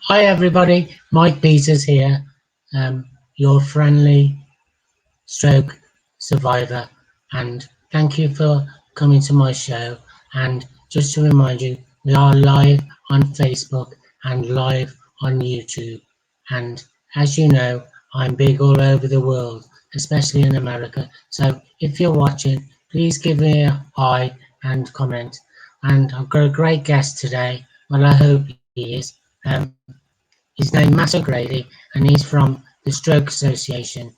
Hi everybody, Mike Peters here, your friendly stroke survivor, and thank you for coming to my show. And just to remind you, we are live on Facebook and live on YouTube. And as you know, I'm big all over the world, especially in America. So if you're watching, please give me a hi and comment. And I've got a great guest today. Well, I hope he is. His name Matt O'Grady, and he's from the Stroke Association,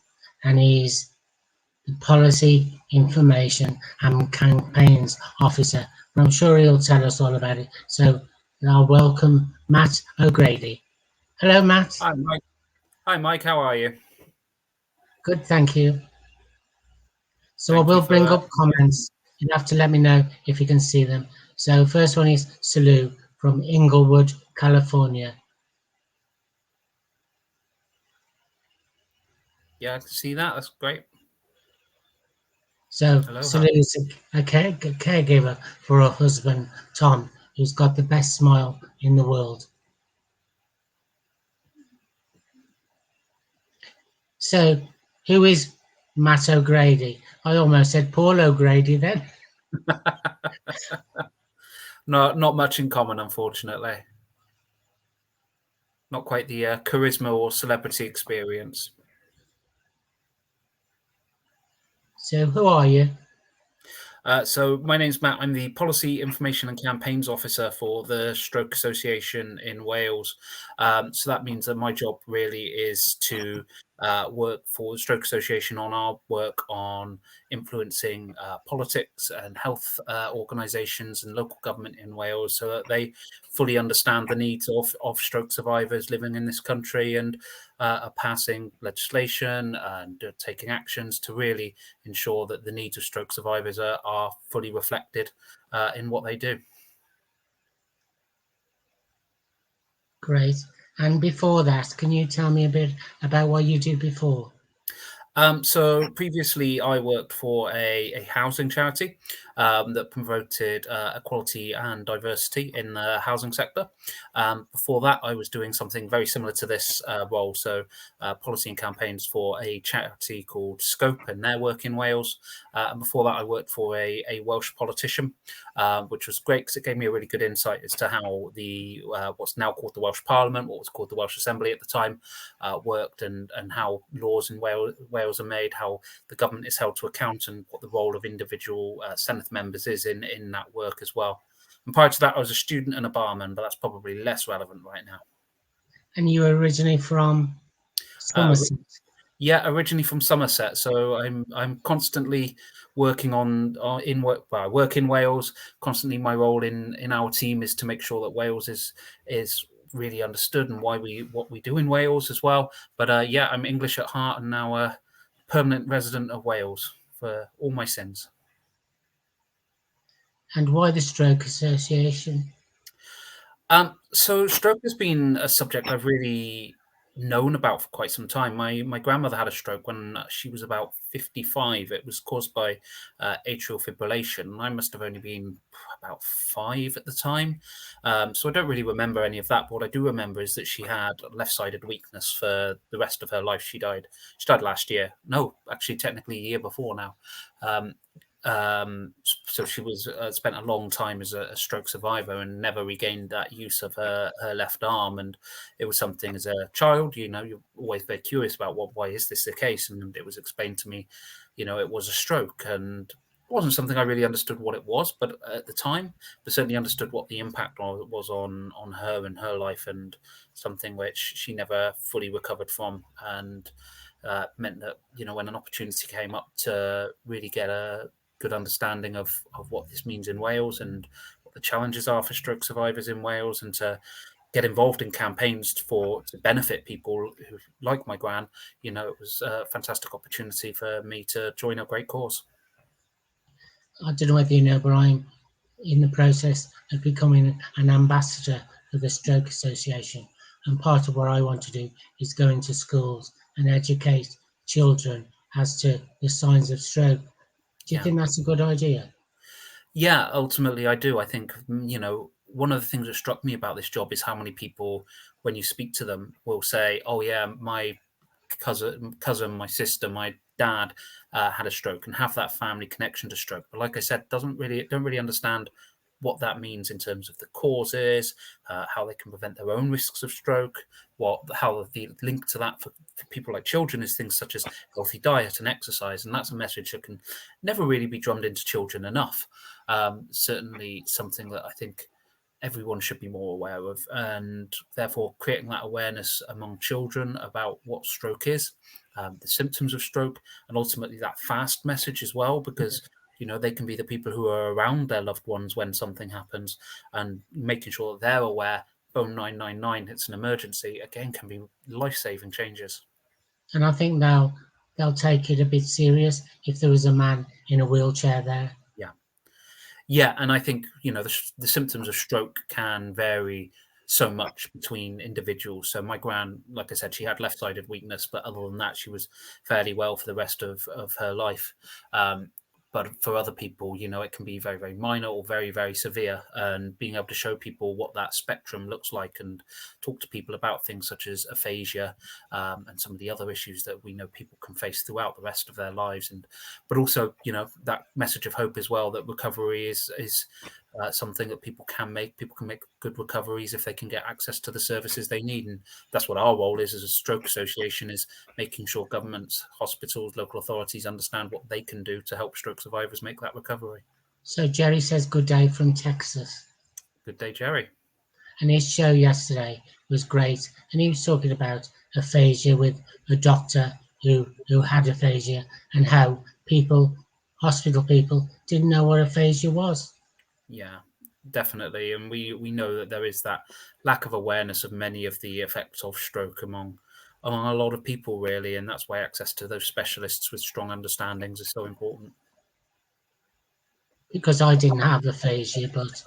and he's the Policy, Information and Campaigns Officer. And I'm sure he'll tell us all about it. So I'll welcome Matt O'Grady. Hello, Matt. Hi, Mike. Hi, Mike. How are you? Good, thank you. So I Thank you will bring for. up comments. You have to let me know if you can see them. So first one is Salu from Inglewood, California. Yeah, I can see that. That's great. So Aloha. Salu is a caregiver for her husband, Tom, who's got the best smile in the world. So who is Matt O'Grady? I almost said Paul O'Grady then. No, not much in common, unfortunately. Not quite the charisma or celebrity experience. So who are you? So my name's Matt. I'm the Policy, Information and Campaigns Officer for the Stroke Association in Wales. So that means that my job really is to work for the Stroke Association on our work on influencing politics and health organisations and local government in Wales so that they fully understand the needs of stroke survivors living in this country and are passing legislation and taking actions to really ensure that the needs of stroke survivors are fully reflected in what they do. Great. And before that, can you tell me a bit about what you did before? So previously, I worked for a housing charity that promoted equality and diversity in the housing sector. Before that, I was doing something very similar to this role, so policy and campaigns for a charity called Scope and their work in Wales. And before that, I worked for a Welsh politician, which was great because it gave me a really good insight as to how the what's now called the Welsh Parliament, what was called the Welsh Assembly at the time, worked and how laws in Wales are made, how the government is held to account, and what the role of individual Senate members is in that work as well. And prior to that, I was a student and a barman, but that's probably less relevant right now. And you were originally from Somerset. Yeah, originally from Somerset, so I'm constantly working on in work. Well, I work in Wales. Constantly, my role in our team is to make sure that Wales is really understood and what we do in Wales as well. But yeah, I'm English at heart and now a permanent resident of Wales for all my sins. And why the Stroke Association? So stroke has been a subject I've really known about for quite some time. My grandmother had a stroke when she was about 55. It was caused by atrial fibrillation. I must have only been about 5 at the time, so I don't really remember any of that. But what I do remember is that she had left-sided weakness for the rest of her life. She died. She died last year. No, actually, technically a year before now. Um, so she was spent a long time as a stroke survivor and never regained that use of her left arm. And it was something as a child, you're always very curious about why is this the case? And it was explained to me, it was a stroke, and it wasn't something I really understood what it was, but at the time, but certainly understood what the impact was on her and her life, and something which she never fully recovered from. And meant that when an opportunity came up to really get a good understanding of what this means in Wales and what the challenges are for stroke survivors in Wales, and to get involved in campaigns to benefit people who, like my gran, it was a fantastic opportunity for me to join a great cause. I don't know whether you know, but I'm in the process of becoming an ambassador for the Stroke Association. And part of what I want to do is go into schools and educate children as to the signs of stroke. Do you think that's a good idea? Yeah, ultimately I do. I think, one of the things that struck me about this job is how many people, when you speak to them, will say, "Oh yeah, my cousin, my sister, my dad had a stroke," and have that family connection to stroke. But like I said, don't really understand what that means in terms of the causes, how they can prevent their own risks of stroke, how the link to that for people like children is things such as healthy diet and exercise, and that's a message that can never really be drummed into children enough. Certainly, something that I think everyone should be more aware of, and therefore creating that awareness among children about what stroke is, the symptoms of stroke, and ultimately that fast message as well, because they can be the people who are around their loved ones when something happens, and making sure that they're aware. Phone 999. It's an emergency. Again, can be life-saving changes. And I think they'll take it a bit serious if there was a man in a wheelchair there. Yeah. Yeah, and I think the symptoms of stroke can vary so much between individuals. So my gran, like I said, she had left-sided weakness, but other than that, she was fairly well for the rest of her life. But for other people, it can be very, very minor or very, very severe. And being able to show people what that spectrum looks like and talk to people about things such as aphasia and some of the other issues that we know people can face throughout the rest of their lives. But also, that message of hope as well, that recovery is something that people can make. People can make good recoveries if they can get access to the services they need. And that's what our role is as a stroke association, is making sure governments, hospitals, local authorities understand what they can do to help stroke survivors make that recovery. So Jerry says good day from Texas. Good day, Jerry. And his show yesterday was great. And he was talking about aphasia with a doctor who had aphasia, and how hospital people, didn't know what aphasia was. Yeah, definitely. And we know that there is that lack of awareness of many of the effects of stroke among a lot of people, really. And that's why access to those specialists with strong understandings is so important. Because I didn't have aphasia, but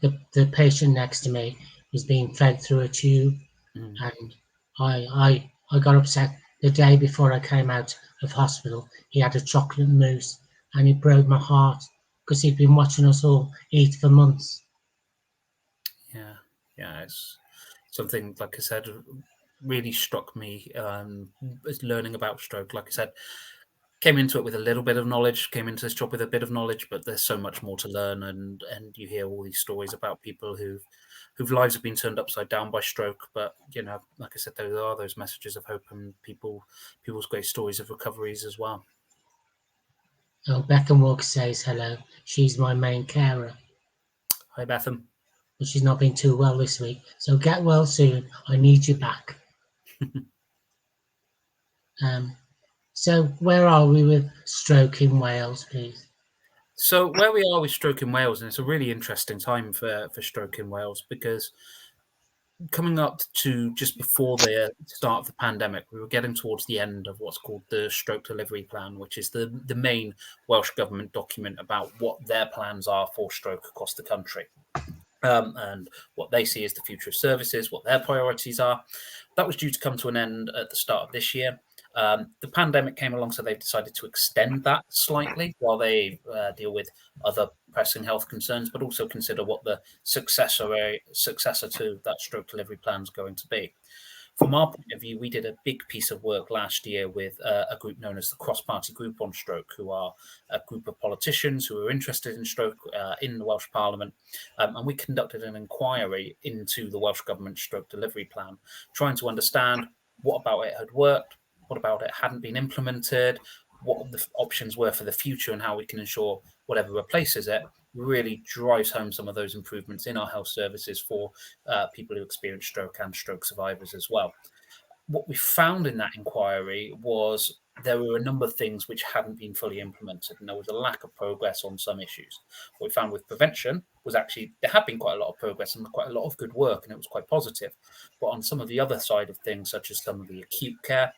the patient next to me was being fed through a tube, Mm. and I got upset the day before I came out of hospital. He had a chocolate mousse, and it broke my heart because he'd been watching us all eat for months. Yeah, it's something, like I said, really struck me as learning about stroke. Like I said, came into it with a little bit of knowledge, came into this job with a bit of knowledge, but there's so much more to learn. And you hear all these stories about people whose lives have been turned upside down by stroke. But like I said, there are those messages of hope and people's great stories of recoveries as well. Oh, Beckham Walker says hello. She's my main carer, Hi, Betham. but she's not been too well this week. So get well soon. I need you back. So where are we with stroke in Wales, please? So where we are with stroke in Wales, and it's a really interesting time for stroke in Wales, because coming up to just before the start of the pandemic, we were getting towards the end of what's called the Stroke Delivery Plan, which is the main Welsh Government document about what their plans are for stroke across the country. And what they see as the future of services, what their priorities are. That was due to come to an end at the start of this year. The pandemic came along, so they've decided to extend that slightly while they deal with other pressing health concerns, but also consider what the successor to that stroke delivery plan is going to be. From our point of view, we did a big piece of work last year with a group known as the Cross-Party Group on Stroke, who are a group of politicians who are interested in stroke in the Welsh Parliament. And we conducted an inquiry into the Welsh Government stroke delivery plan, trying to understand what about it had worked, what about it hadn't been implemented, what the options were for the future, and how we can ensure whatever replaces it really drives home some of those improvements in our health services for people who experience stroke and stroke survivors as well. What we found in that inquiry was there were a number of things which hadn't been fully implemented, and there was a lack of progress on some issues. What we found with prevention was actually there had been quite a lot of progress and quite a lot of good work, and it was quite positive. But on some of the other side of things, such as some of the acute care,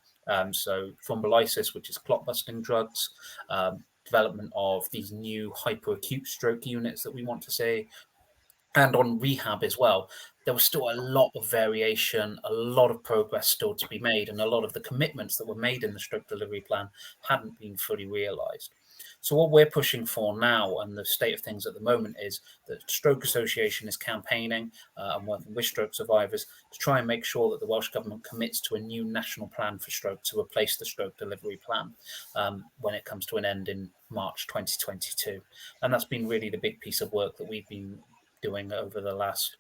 so thrombolysis, which is clot busting drugs, development of these new hyperacute stroke units that we want to see, and on rehab as well, there was still a lot of variation, a lot of progress still to be made, and a lot of the commitments that were made in the stroke delivery plan hadn't been fully realised. So what we're pushing for now, and the state of things at the moment, is that Stroke Association is campaigning and working with stroke survivors to try and make sure that the Welsh Government commits to a new national plan for stroke to replace the stroke delivery plan when it comes to an end in March 2022. And that's been really the big piece of work that we've been doing over the last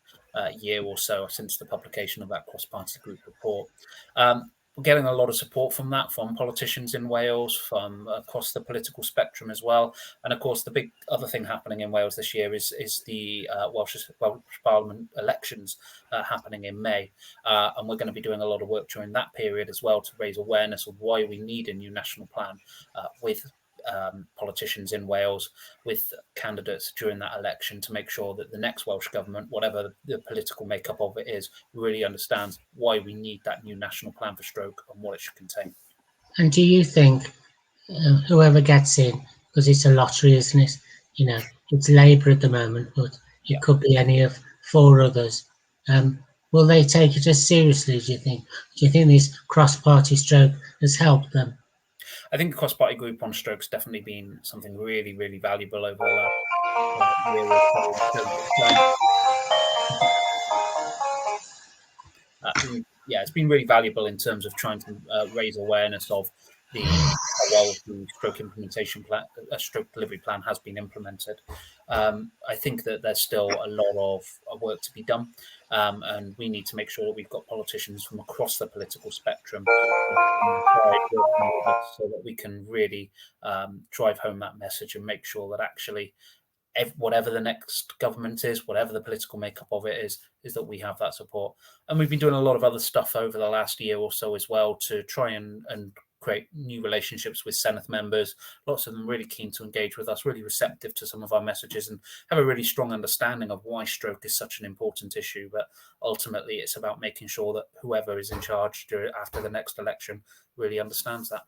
year or so since the publication of that cross-party group report. We're getting a lot of support from that, from politicians in Wales, from across the political spectrum as well. And of course, the big other thing happening in Wales this year is the Welsh Parliament elections happening in May. And we're going to be doing a lot of work during that period as well to raise awareness of why we need a new national plan with politicians in Wales, with candidates during that election, to make sure that the next Welsh Government, whatever the political makeup of it is, really understands why we need that new national plan for stroke and what it should contain. And do you think whoever gets in, because it's a lottery, isn't it? You know, it's Labour at the moment, but it could be any of 4 others. Will they take it as seriously, do you think? Do you think this cross-party stroke has helped them? I think the cross-party group on stroke's definitely been something really, really valuable over the last year or so. It's been really valuable in terms of trying to raise awareness of how well the stroke implementation plan, a stroke delivery plan, has been implemented. I think that there's still a lot of work to be done, and we need to make sure that we've got politicians from across the political spectrum so that we can really drive home that message and make sure that actually whatever the next government is, whatever the political makeup of it is that we have that support. And we've been doing a lot of other stuff over the last year or so as well to try and create new relationships with Senedd members. Lots of them really keen to engage with us, really receptive to some of our messages, and have a really strong understanding of why stroke is such an important issue. But ultimately, it's about making sure that whoever is in charge after the next election really understands that.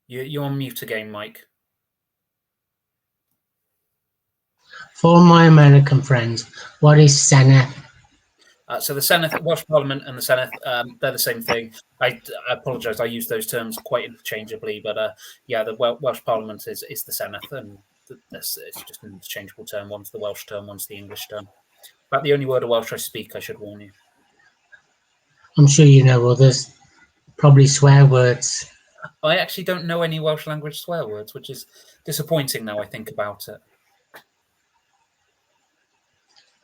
You're on mute again, Mike. For my American friends, what is Senedd? So the Senedd, Welsh Parliament and the Senedd, they're the same thing. I apologise, I use those terms quite interchangeably, but the Welsh Parliament is the Senedd, and it's just an interchangeable term. One's the Welsh term, one's the English term. About the only word of Welsh I speak, I should warn you. I'm sure you know others, probably swear words. I actually don't know any Welsh language swear words, which is disappointing now I think about it.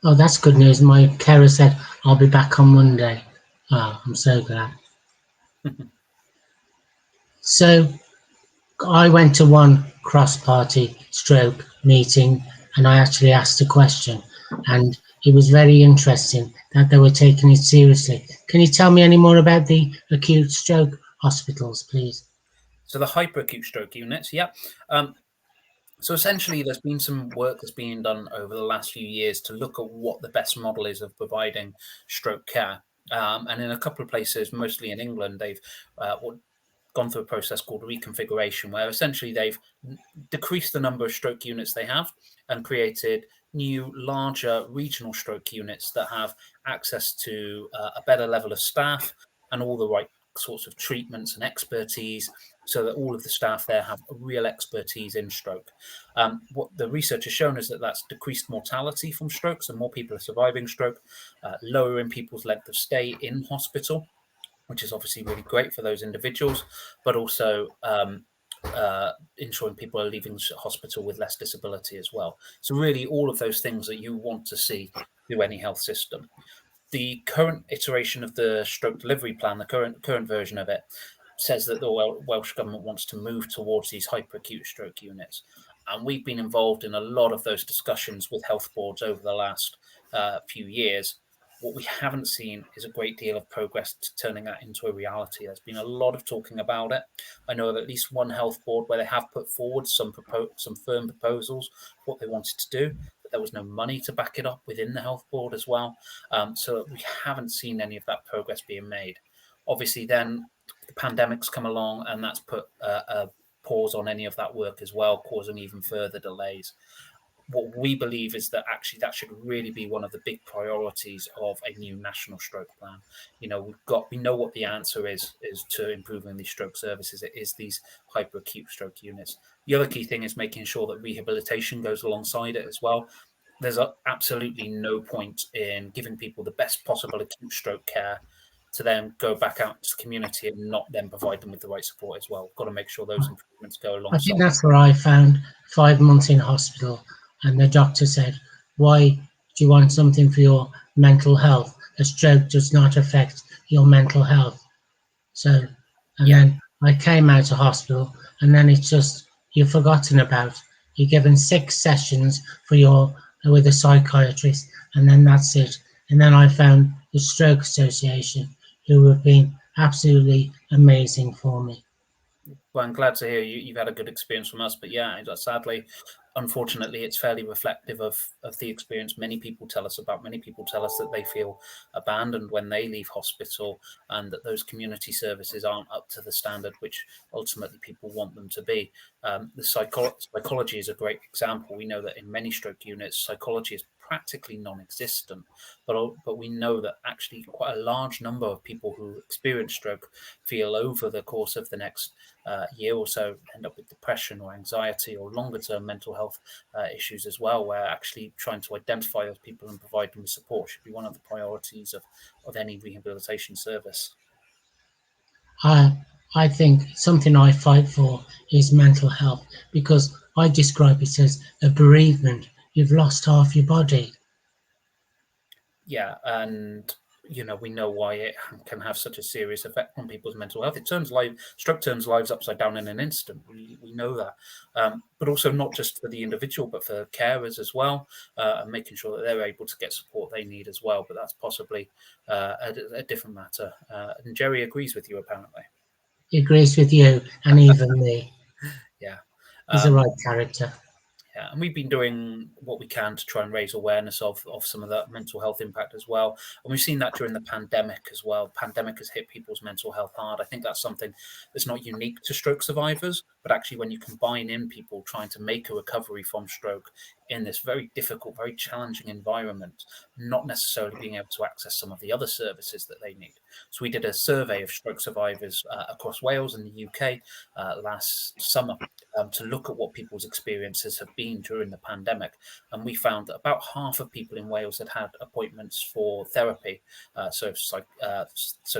Oh, that's good news. My carer said I'll be back on Monday. Oh, I'm so glad. So I went to one cross-party stroke meeting and I actually asked a question, and it was very interesting that they were taking it seriously. Can you tell me any more about the acute stroke hospitals, please? So the hyperacute stroke units, yeah. So essentially, there's been some work that's been done over the last few years to look at what the best model is of providing stroke care. And in a couple of places, mostly in England, they've gone through a process called reconfiguration, where essentially they've decreased the number of stroke units they have and created new, larger regional stroke units that have access to a better level of staff and all the right sorts of treatments and expertise, so that all of the staff there have a real expertise in stroke. What the research has shown is that that's decreased mortality from stroke, so more people are surviving stroke, lowering people's length of stay in hospital, which is obviously really great for those individuals, but also ensuring people are leaving hospital with less disability as well. So really all of those things that you want to see through any health system. The current iteration of the stroke delivery plan, the current version of it, says that the Welsh Government wants to move towards these hyperacute stroke units. And we've been involved in a lot of those discussions with health boards over the last few years. What we haven't seen is a great deal of progress to turning that into a reality. There's been a lot of talking about it. I know of at least one health board where they have put forward some firm proposals, what they wanted to do, but there was no money to back it up within the health board as well. So we haven't seen any of that progress being made. Obviously, then the pandemic's come along and that's put a pause on any of that work as well, causing even further delays. what we believe is that actually that should really be one of the big priorities of a new national stroke plan. We know what the answer is to improving these stroke services. It is these hyperacute stroke units. The other key thing is making sure that rehabilitation goes alongside it as well. There's absolutely no point in giving people the best possible acute stroke care to then go back out to the community and not then provide them with the right support as well. We've got to make sure those improvements go I think alongside. that's where I found 5 months in hospital, and the doctor said, "Why do you want something for your mental health? A stroke does not affect your mental health." So, and Yeah, then I came out of hospital, and then it's just you're forgotten about. You're given 6 sessions for your with a psychiatrist, and then that's it. And then I found the Stroke Association, who have been absolutely amazing for me. well, I'm glad to hear you've had a good experience from us. But yeah, sadly, unfortunately, it's fairly reflective of the experience many people tell us about. Many people tell us that they feel abandoned when they leave hospital, and that those community services aren't up to the standard which ultimately people want them to be. The psychology is a great example. We know that in many stroke units, psychology is practically non-existent, but we know that actually quite a large number of people who experience stroke feel over the course of the next year or so end up with depression or anxiety or longer term mental health issues as well, where actually trying to identify those people and provide them with support should be one of the priorities of any rehabilitation service. I think something I fight for is mental health because I describe it as a bereavement. You've lost half your body. Yeah, and we know why it can have such a serious effect on people's mental health. Stroke turns lives upside down in an instant. We know that, but also not just for the individual, but for carers as well, and making sure that they're able to get support they need as well. But that's possibly a different matter. And Jerry agrees with you apparently. He agrees with you and even me. Yeah. He's the Um, right character. Yeah, and we've been doing what we can to try and raise awareness of some of that mental health impact as well. And we've seen that during the pandemic as well. Pandemic has hit people's mental health hard. I think that's something that's not unique to stroke survivors, but actually when you combine in people trying to make a recovery from stroke in this very difficult, very challenging environment, not necessarily being able to access some of the other services that they need. So we did a survey of stroke survivors across Wales and the UK last summer to look at what people's experiences have been during the pandemic. And we found that about half of people in Wales had appointments for therapy, so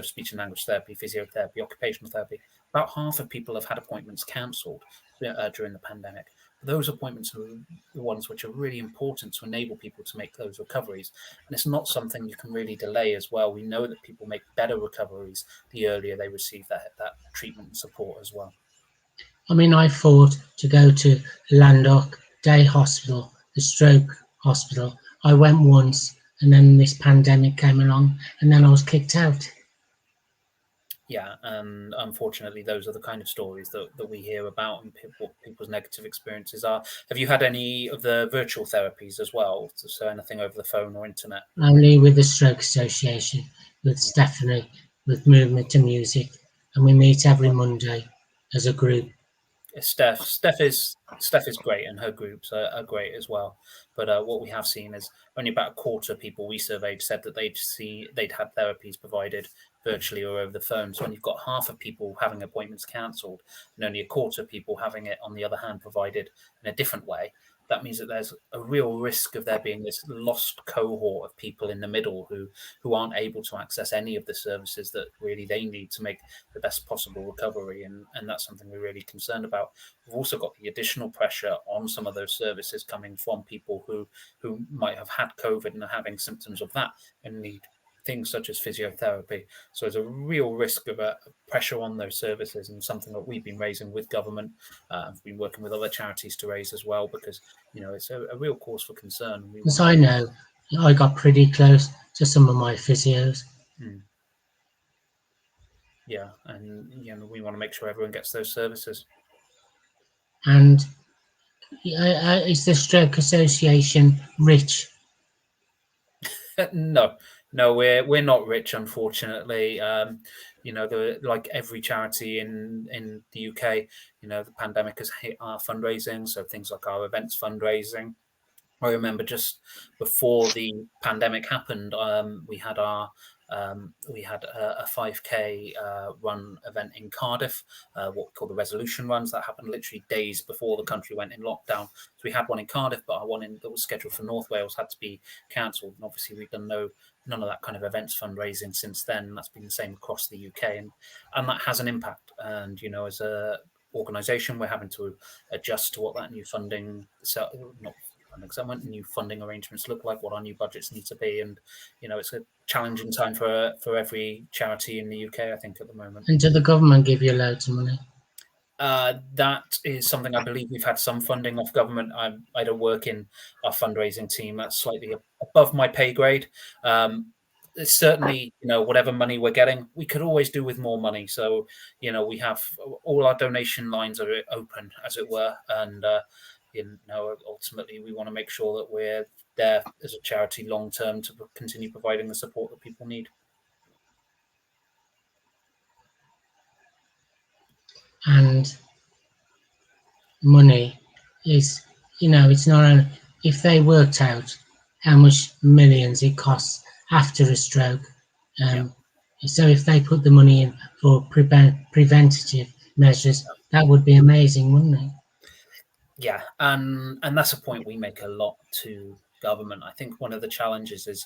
speech and language therapy, physiotherapy, occupational therapy. About half of people have had appointments cancelled during the pandemic. Those appointments are the ones which are really important to enable people to make those recoveries. And it's not something you can really delay as well. We know that people make better recoveries the earlier they receive that treatment and support as well. I mean, I fought to go to Landock Day Hospital, the stroke hospital. I went once, and then this pandemic came along, and then I was kicked out. Yeah, and unfortunately, those are the kind of stories that we hear about and what people's negative experiences are. Have you had any of the virtual therapies as well? So anything over the phone or internet? Only with the Stroke Association, with Stephanie, with Movement to Music, and we meet every Monday as a group. Steph is great, and her groups are great as well. But what we have seen is only about a quarter of people we surveyed said that they'd had therapies provided virtually or over the phone. So when you've got half of people having appointments cancelled and only a quarter of people having it, on the other hand, provided in a different way, that means that there's a real risk of there being this lost cohort of people in the middle who aren't able to access any of the services that really they need to make the best possible recovery. And that's something we're really concerned about. We've also got the additional pressure on some of those services coming from people who might have had COVID and are having symptoms of that and need things such as physiotherapy. So there's a real risk of a pressure on those services, and something that we've been raising with government. I've been working with other charities to raise as well, because it's a real cause for concern. We As want to I make. know, I got pretty close to some of my physios. Yeah, and we want to make sure everyone gets those services. And is the Stroke Association rich? No, no, we're not rich, unfortunately. Like every charity in the UK, the pandemic has hit our fundraising. So things like our events fundraising, I remember just before the pandemic happened, we had a 5K run event in Cardiff, what we call the resolution runs. That happened literally days before the country went in lockdown. So we had one in Cardiff, but our one that was scheduled for North Wales had to be cancelled. And obviously, we've done none of that kind of events fundraising since then. That's been the same across the UK, and that has an impact. And as a organisation, we're having to adjust to what that new funding, not funding, new funding arrangements look like, what our new budgets need to be, and it's a challenging time for every charity in the UK, I think, at the moment. And did the government give you loads of money? That is something I believe we've had some funding off government. I don't work in our fundraising team. That's slightly above my pay grade. It's certainly, whatever money we're getting, we could always do with more money. So, we have all our donation lines are open, as it were. And, ultimately, we want to make sure that we're there as a charity long term to continue providing the support that people need. And money is, it's not only if they worked out how much millions it costs after a stroke. So if they put the money in for preventative measures, that would be amazing, wouldn't it? Yeah, and that's a point we make a lot to government. I think one of the challenges is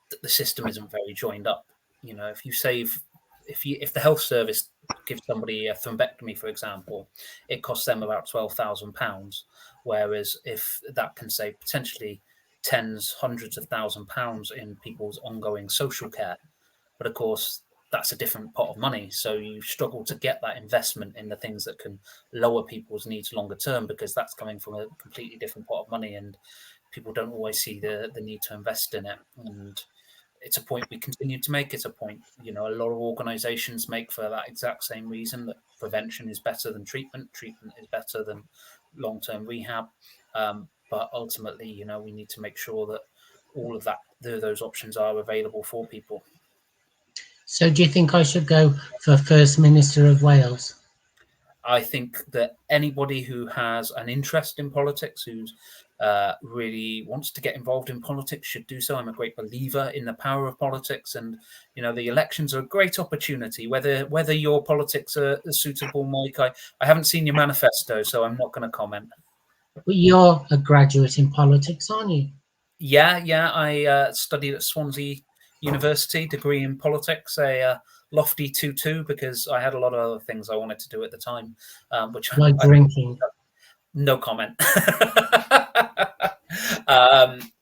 that the system isn't very joined up. If the health service gives somebody a thrombectomy, for example, it costs them about £12,000, whereas if that can save potentially tens, hundreds of £1,000s in people's ongoing social care, but of course that's a different pot of money. So you struggle to get that investment in the things that can lower people's needs longer term, because that's coming from a completely different pot of money, and people don't always see the need to invest in it. And it's a point we continue to make. It's a point, a lot of organizations make for that exact same reason, that prevention is better than treatment. Treatment is better than long-term rehab. But ultimately, we need to make sure that all of those options are available for people. So do you think I should go for First Minister of Wales? I think that anybody who has an interest in politics, who's really wants to get involved in politics, should do so. I'm a great believer in the power of politics, and the elections are a great opportunity. Whether your politics are suitable, Mike, I haven't seen your manifesto, so I'm not going to comment. But you're a graduate in politics, aren't you? Yeah. I studied at Swansea University, degree in politics, a lofty 2-2, because I had a lot of other things I wanted to do at the time, which like drinking. No comment.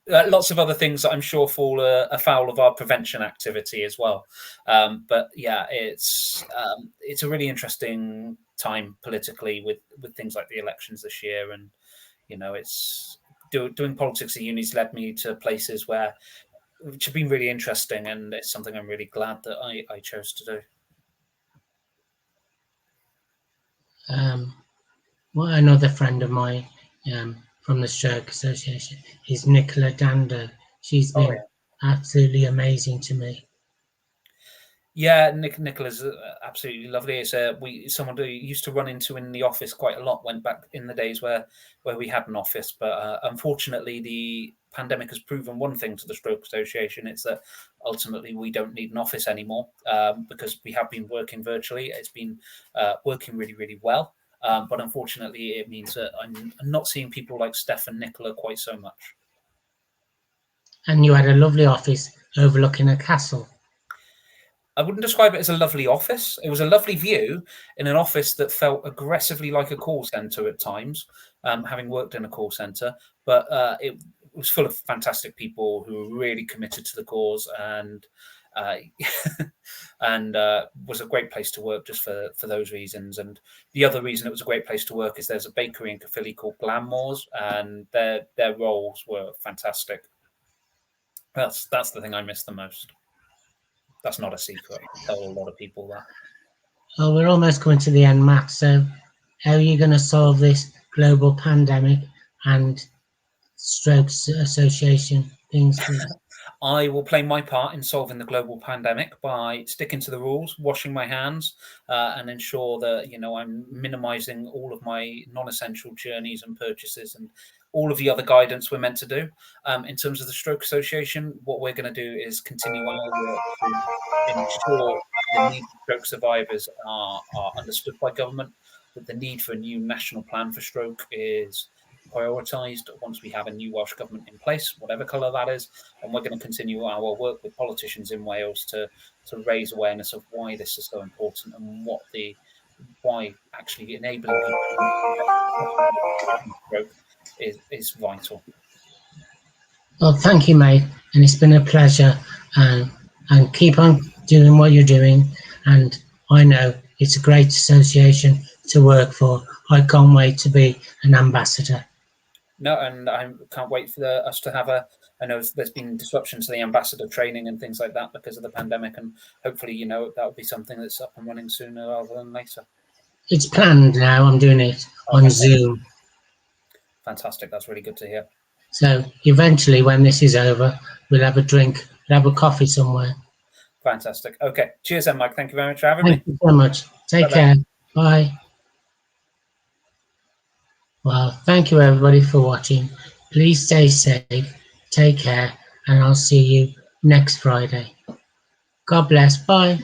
Lots of other things that I'm sure fall afoul of our prevention activity as well. But yeah, it's a really interesting time politically with things like the elections this year, and it's doing politics at uni's led me to places which have been really interesting, and it's something I'm really glad that I chose to do. Well, another friend of mine from the Stroke Association is Nicola Dando. She's been absolutely amazing to me. Yeah, Nicola's absolutely lovely. It's someone who used to run into in the office quite a lot. Went back in the days where we had an office, but unfortunately, the pandemic has proven one thing to the Stroke Association. It's that ultimately we don't need an office anymore, because we have been working virtually. It's been working really, really well. But unfortunately, it means that I'm not seeing people like Steph and Nicola quite so much. And you had a lovely office overlooking a castle. I wouldn't describe it as a lovely office. It was a lovely view in an office that felt aggressively like a call centre at times, having worked in a call centre. But it was full of fantastic people who were really committed to the cause, and was a great place to work just for those reasons. And the other reason it was a great place to work is there's a bakery in Caerphilly called Glanmore's, and their rolls were fantastic. That's the thing I miss the most. That's not a secret. I tell a lot of people that. Well, we're almost coming to the end, Matt. So how are you going to solve this global pandemic and Strokes Association things, please? I will play my part in solving the global pandemic by sticking to the rules, washing my hands, and ensure that I'm minimising all of my non-essential journeys and purchases, and all of the other guidance we're meant to do. In terms of the Stroke Association, what we're going to do is continue our work to ensure the needs of stroke survivors are understood by government, that the need for a new national plan for stroke is prioritised once we have a new Welsh Government in place, whatever colour that is, and we're going to continue our work with politicians in Wales to raise awareness of why this is so important and why actually enabling people with stroke is vital. Well, thank you, mate, and it's been a pleasure. And keep on doing what you're doing. And I know it's a great association to work for. I can't wait to be an ambassador. No, and I can't wait for us to have I know there's been disruption to the ambassador training and things like that because of the pandemic, and hopefully, that'll be something that's up and running sooner rather than later. It's planned now. I'm doing it on Zoom. Fantastic. That's really good to hear. So eventually, when this is over, we'll have a drink, we'll have a coffee somewhere. Fantastic. Okay. Cheers, then, Mike. Thank you very much for having me. Thank you so much. Take care. Bye. Well, thank you everybody for watching. Please stay safe, take care, and I'll see you next Friday. God bless. Bye.